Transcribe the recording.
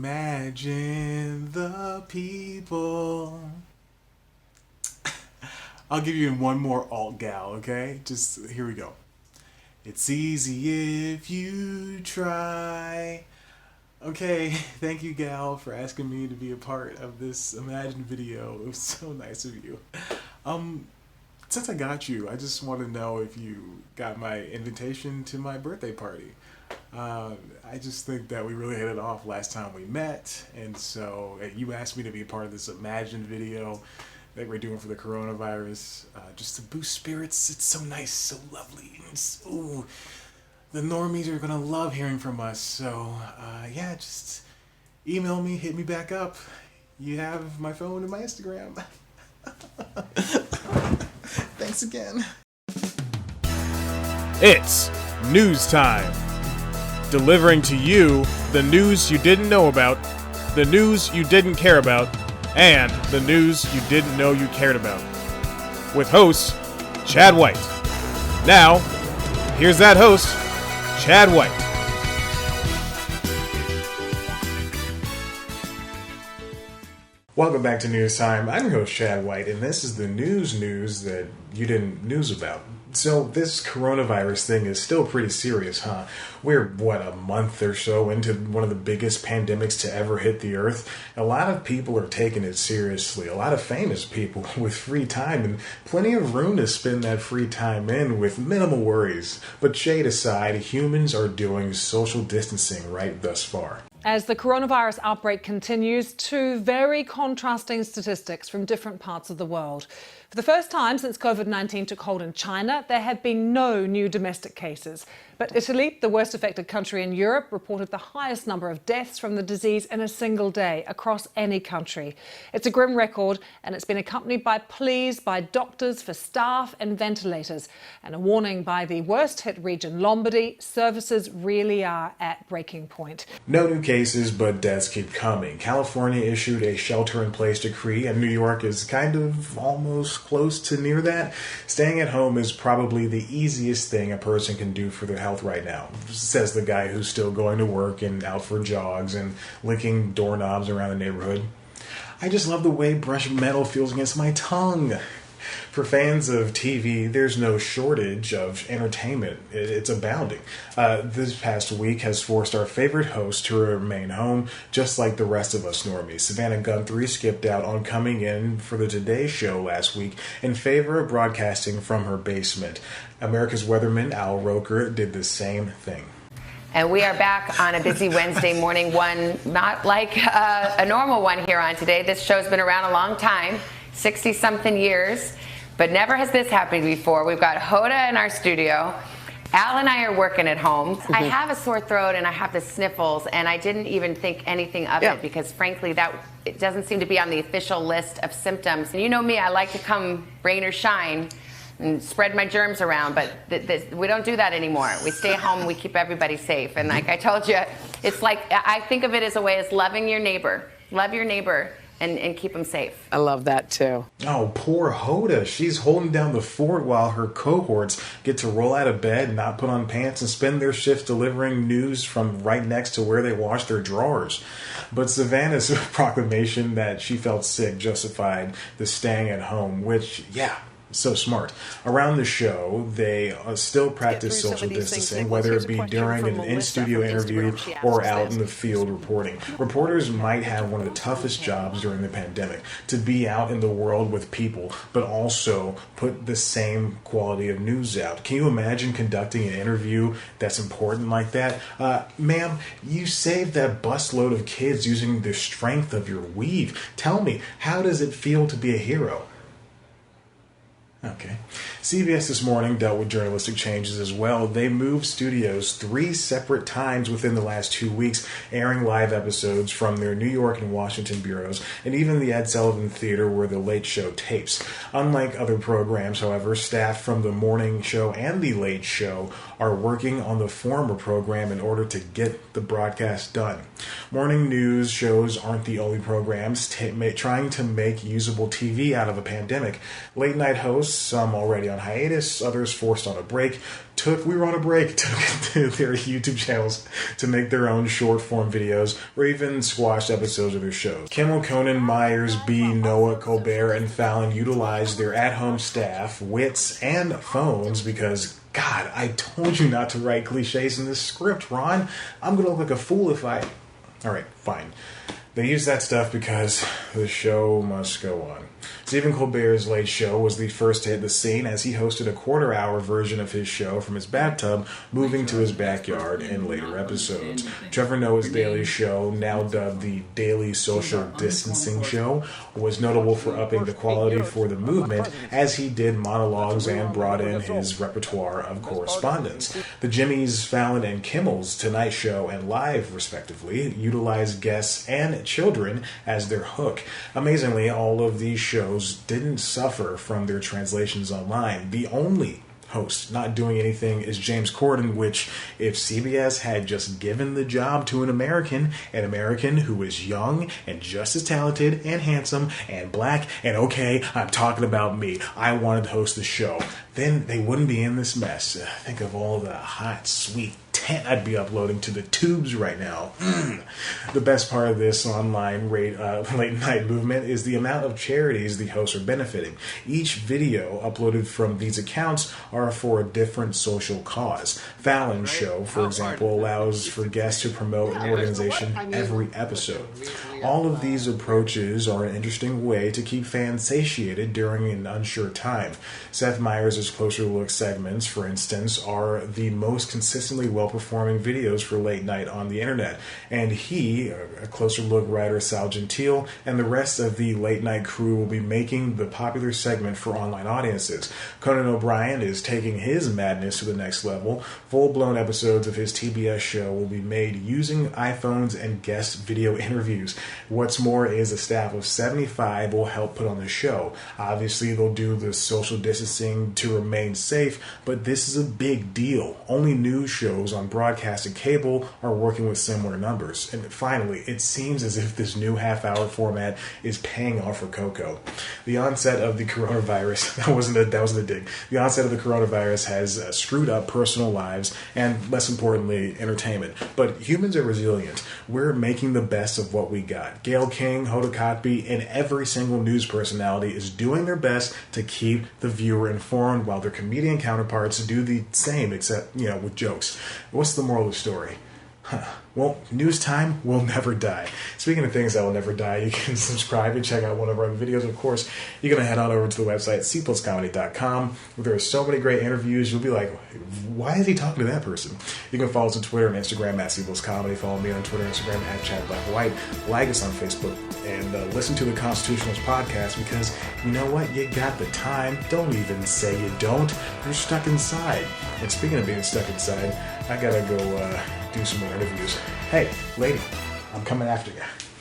Imagine the people. I'll give you one more alt gal, okay? Just here we go. It's easy if you try. Okay, thank you, gal, for asking me to be a part of this Imagine video. It was so nice of you. Since I got you, I just want to know if you got my invitation to my birthday party. I just think that we really hit it off last time we met, and so you asked me to be a part of this Imagine video that we're doing for the coronavirus, just to boost spirits. It's so nice, so lovely, and ooh, the normies are gonna love hearing from us. So yeah, just email me, hit me back up. You have my phone and my Instagram. Thanks again. It's news time. Delivering to you the news you didn't know about, the news you didn't care about, and the news you didn't know you cared about. With host, Chad White. Now, here's that host, Chad White. Welcome back to News Time. I'm your host, Chad White, and this is the news that you didn't news about. So this coronavirus thing is still pretty serious, huh? We're, a month or so into one of the biggest pandemics to ever hit the earth. A lot of people are taking it seriously. A lot of famous people with free time and plenty of room to spend that free time in with minimal worries. But shade aside, humans are doing social distancing right thus far. As the coronavirus outbreak continues, two very contrasting statistics from different parts of the world. For the first time since COVID-19 took hold in China, there have been no new domestic cases. But Italy, the worst affected country in Europe, reported the highest number of deaths from the disease in a single day across any country. It's a grim record, and it's been accompanied by pleas by doctors for staff and ventilators, and a warning by the worst-hit region, Lombardy. Services really are at breaking point. No new cases, but deaths keep coming. California issued a shelter-in-place decree, and New York is kind of almost close to near that. Staying at home is probably the easiest thing a person can do for their health right now, says the guy who's still going to work and out for jogs and licking doorknobs around the neighborhood. I just love the way brushed metal feels against my tongue. For fans of TV, there's no shortage of entertainment. It's abounding. This past week has forced our favorite host to remain home, just like the rest of us normies. Savannah Guthrie skipped out on coming in for the Today Show last week in favor of broadcasting from her basement. America's weatherman, Al Roker, did the same thing. And we are back on a busy Wednesday morning, one not like a normal one here on Today. This show's been around a long time, 60-something years, but never has this happened before. We've got Hoda in our studio. Al and I are working at home. Mm-hmm. I have a sore throat and I have the sniffles, and I didn't even think anything of it because, frankly, it doesn't seem to be on the official list of symptoms. And you know me, I like to come rain or shine and spread my germs around, but we don't do that anymore. We stay home and we keep everybody safe. And like I told you, it's like I think of it as a way as loving your neighbor. Love your neighbor and keep them safe. I love that too. Oh, poor Hoda. She's holding down the fort while her cohorts get to roll out of bed, not put on pants, and spend their shifts delivering news from right next to where they wash their drawers. But Savannah's proclamation that she felt sick justified the staying at home, which, so smart. Around the show, they still practice social distancing, whether it be during an in-studio interview or out in the field reporting. Reporters might have one of the toughest jobs during the pandemic, to be out in the world with people, but also put the same quality of news out. Can you imagine conducting an interview that's important like that? Ma'am, you saved that busload of kids using the strength of your weave. Tell me, how does it feel to be a hero? Okay. CBS this morning dealt with journalistic changes as well. They moved studios 3 separate times within the last 2 weeks, airing live episodes from their New York and Washington bureaus, and even the Ed Sullivan Theater where The Late Show tapes. Unlike other programs, however, staff from the morning show and The Late Show are working on the former program in order to get the broadcast done. Morning news shows aren't the only programs trying to make usable TV out of a pandemic. Late night hosts, some already on hiatus, others forced on a break, we were on a break, took to their YouTube channels to make their own short-form videos or even squashed episodes of their shows. Kimmel, Conan, Myers, B, Noah, Colbert, and Fallon utilized their at-home staff, wits, and phones because, God, I told you not to write cliches in this script, Ron. I'm gonna look like a fool if I... Alright, fine. They used that stuff because the show must go on. Stephen Colbert's Late Show was the first to hit the scene as he hosted a quarter-hour version of his show from his bathtub, moving to his backyard in later episodes. Trevor Noah's Daily Show, now dubbed the Daily Social Distancing Show, was notable for upping the quality for the movement as he did monologues and brought in his repertoire of correspondence. The Jimmys, Fallon, and Kimmel's Tonight Show and Live, respectively, utilized guests and children as their hook. Amazingly, all of these shows didn't suffer from their translations online. The only host not doing anything is James Corden, which, if CBS had just given the job to an American who is young and just as talented and handsome and black, and okay, I'm talking about me, I wanted to host the show, then they wouldn't be in this mess. Think of all the hot, sweet tent I'd be uploading to the tubes right now. The best part of this online late night movement is the amount of charities the hosts are benefiting. Each video uploaded from these accounts are for a different social cause. Fallon's show, for example, allows for guests to promote an organization every episode. All of these approaches are an interesting way to keep fans satiated during an unsure time. Seth Meyers' Closer Look segments, for instance, are the most consistently well-performing videos for late night on the internet, and he, a Closer Look writer Sal Gentile, and the rest of the late night crew will be making the popular segment for online audiences. Conan O'Brien is taking his madness to the next level. Full-blown episodes of his TBS show will be made using iPhones and guest video interviews. What's more is a staff of 75 will help put on the show. Obviously, they'll do the social distancing to remain safe, but this is a big deal. Only news shows on broadcast and cable are working with similar numbers. And finally, it seems as if this new half-hour format is paying off for Coco. The onset of the coronavirus, that wasn't a dig. The onset of the coronavirus has screwed up personal lives and, less importantly, entertainment. But humans are resilient. We're making the best of what we got. Gayle King, Hoda Kotb, and every single news personality is doing their best to keep the viewer informed while their comedian counterparts do the same, except, with jokes. What's the moral of the story? Well, news time will never die. Speaking of things that will never die, you can subscribe and check out one of our videos. Of course, you're going to head on over to the website, cpluscomedy.com, where there are so many great interviews. You'll be like, why is he talking to that person? You can follow us on Twitter and Instagram at cpluscomedy. Follow me on Twitter and Instagram at ChadBlackWhite. Like us on Facebook and listen to the Constitutionals podcast because you know what? You got the time. Don't even say you don't. You're stuck inside. And speaking of being stuck inside, I got to go do some more interviews. Hey, lady, I'm coming after you.